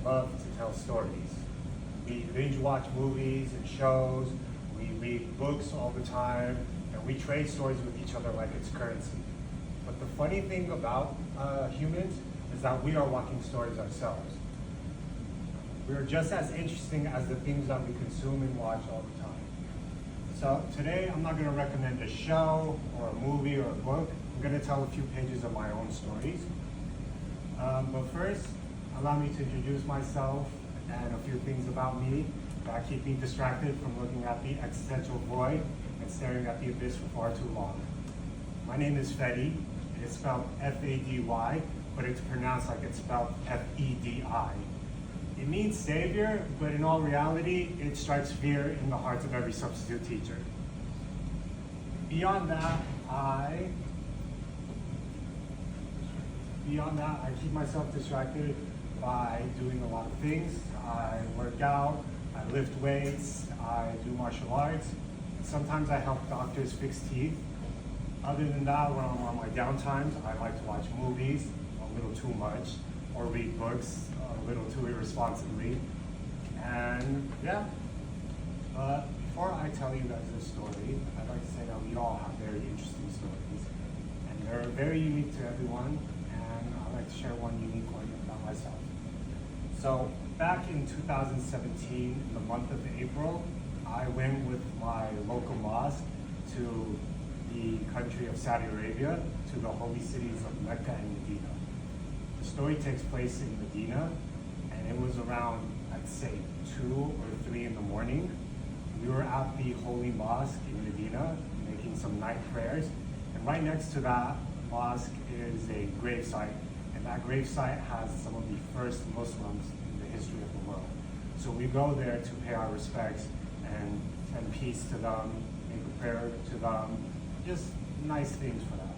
love to tell stories. We binge watch movies and shows, we read books all the time, and we trade stories with each other like it's currency. But the funny thing about humans is that we are walking stories ourselves. We are just as interesting as the things that we consume and watch all the time. So today I'm not going to recommend a show or a movie or a book. I'm going to tell a few pages of my own stories. But first, allow me to introduce myself and a few things about me that keep me distracted from looking at the existential void and staring at the abyss for far too long. My name is Fedi. It's spelled F-A-D-Y, but it's pronounced like it's spelled F-E-D-I. It means savior, but in all reality, it strikes fear in the hearts of every substitute teacher. Beyond that, I keep myself distracted by doing a lot of things. I work out, I lift weights, I do martial arts. Sometimes I help doctors fix teeth. Other than that, when I'm on my downtimes, I like to watch movies a little too much, or read books a little too irresponsibly. And yeah, before I tell you guys this story, I'd like to say that we all have very interesting stories, and they're very unique to everyone, and I'd like to share one unique one about myself. So back in 2017, in the month of April, I went with my local mosque to the country of Saudi Arabia, to the holy cities of Mecca and Medina. The story takes place in Medina, and it was around, I'd say, 2 or 3 in the morning. We were at the holy mosque in Medina, making some night prayers, and right next to that mosque is a gravesite, and that gravesite has some of the first Muslims in the history of the world. So we go there to pay our respects and send peace to them, make a prayer to them, just nice things for them.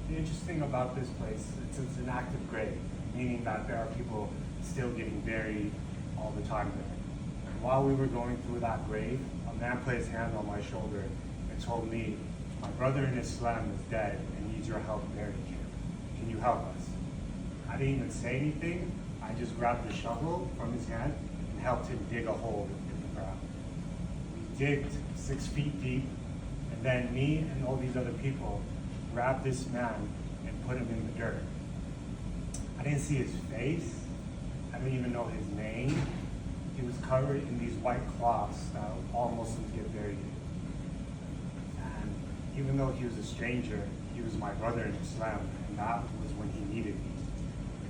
The interesting about this place, it's an active grave, meaning that there are people still getting buried all the time there. And while we were going through that grave, a man put his hand on my shoulder and told me, "My brother in Islam is dead and needs your help burying him. Can you help us?" I didn't even say anything. I just grabbed the shovel from his hand and helped him dig a hole in the ground. We digged 6 feet deep, and then me and all these other people grabbed this man and put him in the dirt. I didn't see his face. I didn't even know his name. He was covered in these white cloths that all Muslims get buried in. And even though he was a stranger, he was my brother in Islam, and that was when he needed me.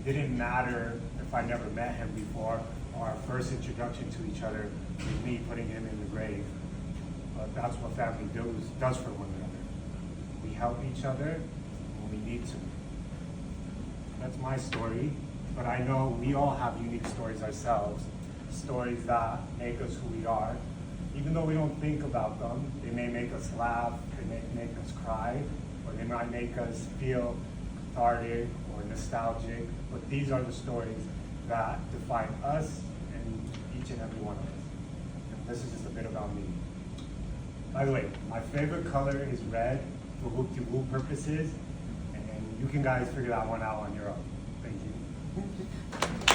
It didn't matter if I never met him before, or our first introduction to each other was me putting him in the grave. But that's what family does for one another. We help each other when we need to. That's my story, but I know we all have unique stories ourselves, stories that make us who we are. Even though we don't think about them, they may make us laugh, they may make us cry, or they might make us feel cathartic or nostalgic, but these are the stories that define us and each and every one of us. And this is just a bit about me. By the way, my favorite color is red for whoop-de-whoop purposes, and you can guys figure that one out on your own. Thank you.